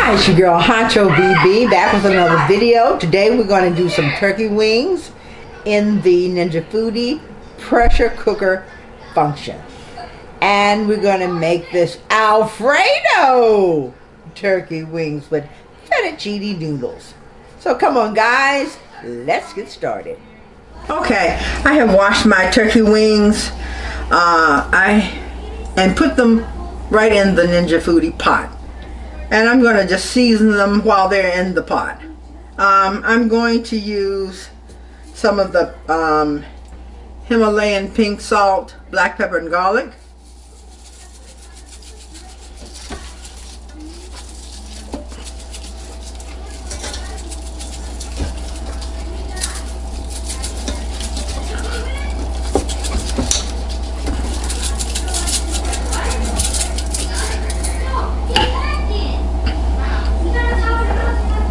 Hi, it's your girl HUNCHOVB back with another video. Today we're going to do some turkey wings in the Ninja Foodie pressure cooker function. And we're going to make this Alfredo turkey wings with fettuccine noodles. So come on guys, let's get started. Okay, I have washed my turkey wings and put them right in the Ninja Foodie pot. And I'm going to just season them while they're in the pot. I'm going to use some of the Himalayan pink salt, black pepper, and garlic.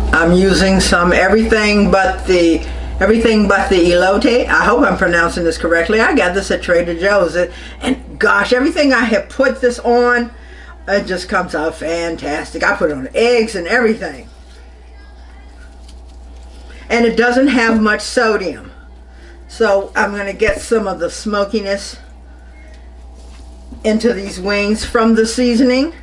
I'm using some everything but the elote. I hope I'm pronouncing this correctly. I got this at Trader Joe's, and gosh, everything I have put this on, it just comes out fantastic. I put on eggs and everything, and it doesn't have much sodium, so I'm going to get some of the smokiness into these wings from the seasoning.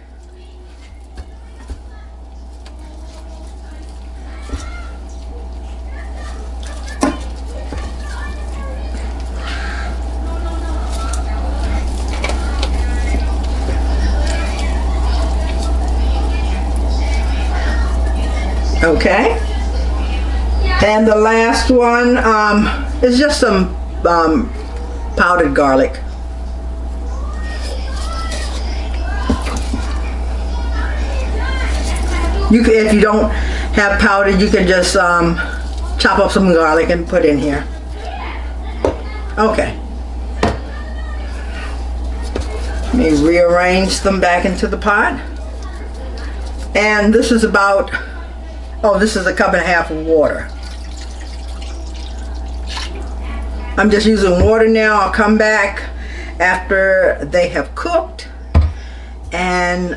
Okay, and the last one is just some powdered garlic. You can, if you don't have powdered, you can just chop up some garlic and put in here. Okay, let me rearrange them back into the pot, and this is about, oh, this is a cup and a half of water. I'm just using water now. I'll come back after they have cooked, and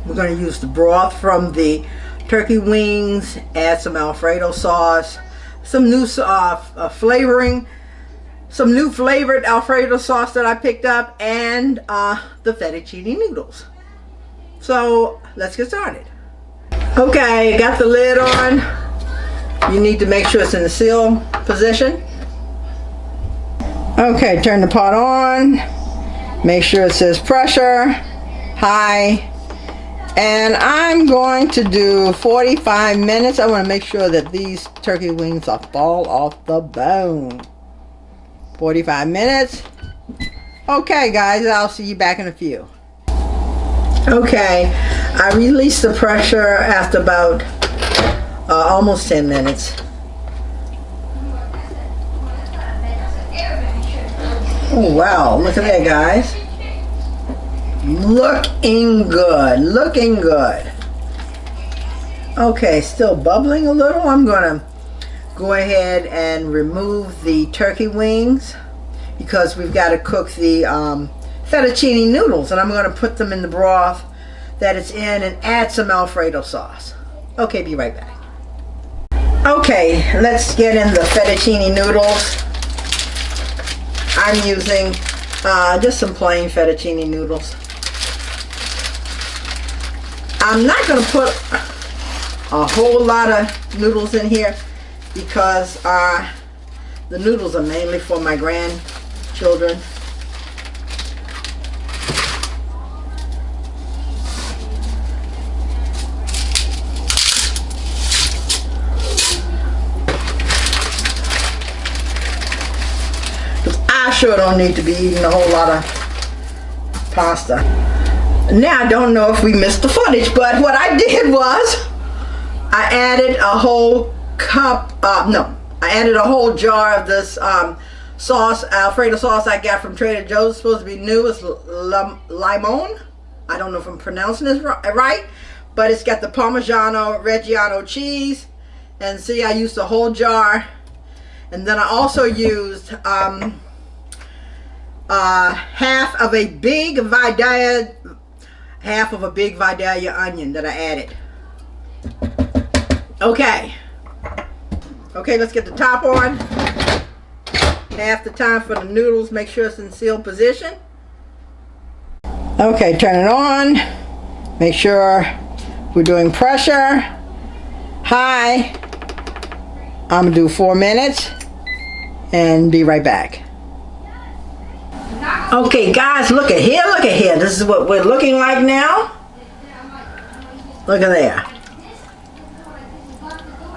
we're going to use the broth from the turkey wings, add some Alfredo sauce, some new flavoring, some new flavored Alfredo sauce that I picked up, and the fettuccine noodles. So let's get started. Okay, got the lid on. You need to make sure it's in the seal position. Okay, turn the pot on. Make sure it says pressure, high. And I'm going to do 45 minutes. I want to make sure that these turkey wings fall off the bone. 45 minutes. Okay, guys, I'll see you back in a few. Okay, I released the pressure after about almost 10 minutes. Oh wow, look at that, guys. Looking good, looking good. Okay, still bubbling a little. I'm gonna go ahead and remove the turkey wings because we've got to cook the fettuccine noodles, and I'm going to put them in the broth that it's in and add some Alfredo sauce. Okay, be right back. Okay, let's get in the fettuccine noodles. I'm using just some plain fettuccine noodles. I'm not going to put a whole lot of noodles in here because the noodles are mainly for my grandchildren. I sure don't need to be eating a whole lot of pasta. Now I don't know if we missed the footage, but what I did was I added a whole cup, I added a whole jar of this sauce, Alfredo sauce I got from Trader Joe's. It's supposed to be new. It's limon. I don't know if I'm pronouncing this right, but it's got the Parmigiano Reggiano cheese. And see, I used a whole jar. And then I also used half of a big half of a big Vidalia onion that I added. Okay. Okay, let's get the top on. Half the time for the noodles, make sure it's in sealed position. Okay, turn it on. Make sure we're doing pressure. High. I'm gonna do 4 minutes and be right back. Okay guys, look at here, look at here. This is what we're looking like now. Look at there.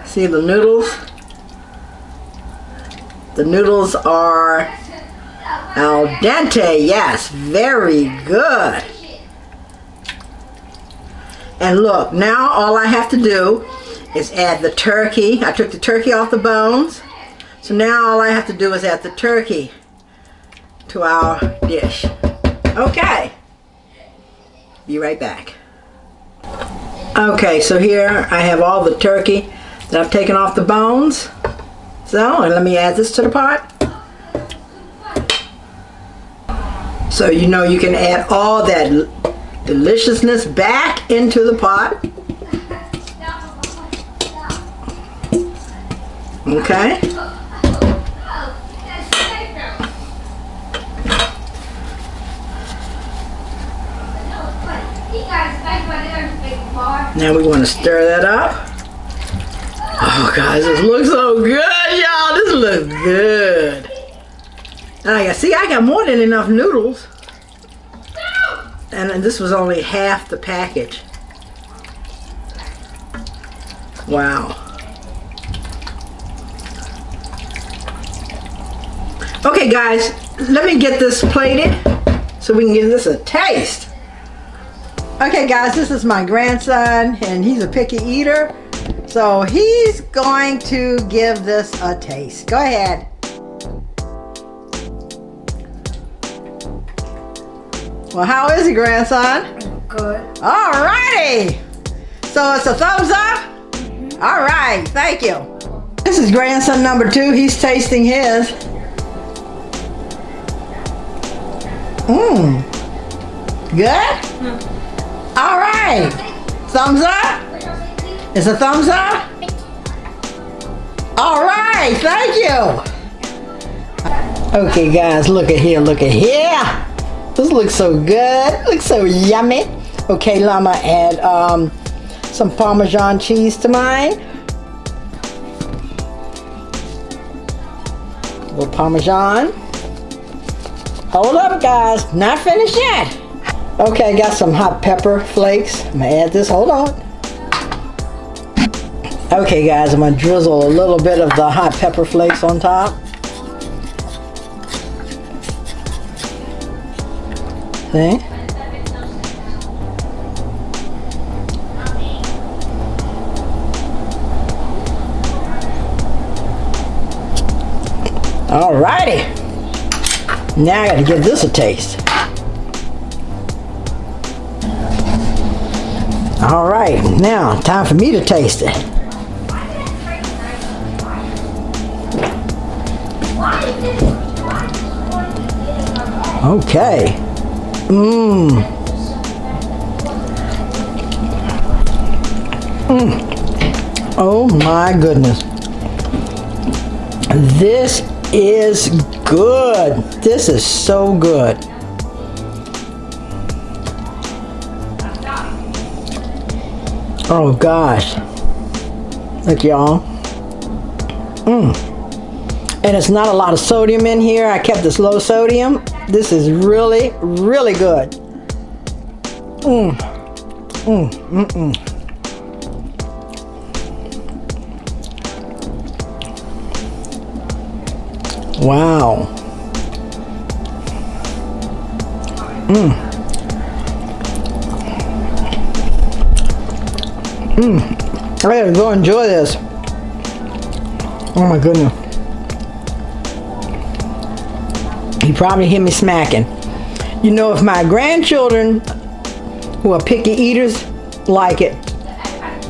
See the noodles? The noodles are al dente, yes, very good. And look, now all I have to do is add the turkey. I took the turkey off the bones. So now all I have to do is add the turkey to our dish. Okay. Be right back. Okay, so here I have all the turkey that I've taken off the bones. So, and let me add this to the pot. So you know you can add all that deliciousness back into the pot. Okay. Now we want to stir that up. Oh guys, this looks so good, y'all. This looks good. See, I got more than enough noodles. And this was only half the package. Wow. Okay guys, let me get this plated so we can give this a taste. Okay guys, this is my grandson and he's a picky eater. So he's going to give this a taste. Go ahead. Well, how is it, grandson? Good. Alrighty. So it's a thumbs up? Mm-hmm. Alright, thank you. This is grandson number 2. He's tasting his. Good? Mm. Alright. Thumbs up? It's a thumbs up? Alright, thank you. Okay guys, look at here, look at here. This looks so good, looks so yummy. Okay, now I'm gonna add some Parmesan cheese to mine. A little Parmesan. Hold up guys, not finished yet. Okay, I got some hot pepper flakes. I'm gonna add this, hold on. Okay guys, I'm gonna drizzle a little bit of the hot pepper flakes on top. See? Alrighty. Now I gotta give this a taste. Alright, now time for me to taste it. Okay. Oh my goodness. This is good. This is so good. Oh gosh. Look y'all. And it's not a lot of sodium in here. I kept this low sodium. This is really, really good. Wow. I gotta go enjoy this. Oh my goodness. You probably hear me smacking. You know, if my grandchildren who are picky eaters like it,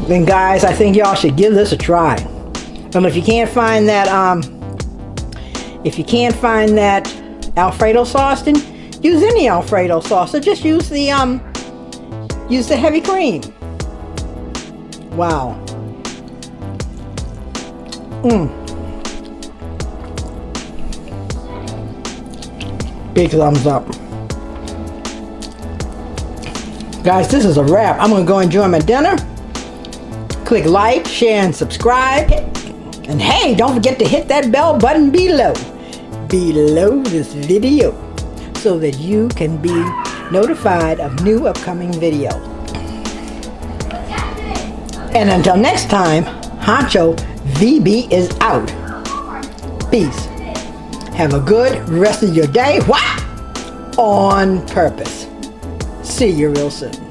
then guys, I think y'all should give this a try. And if you can't find that Alfredo sauce, then use any Alfredo sauce. So just use the use the heavy cream. Wow. Big thumbs up. Guys, this is a wrap. I'm going to go enjoy my dinner. Click like, share, and subscribe. And hey, don't forget to hit that bell button below this video so that you can be notified of new upcoming videos. And until next time, HUNCHOVB is out. Peace. Have a good rest of your day. What? On purpose. See you real soon.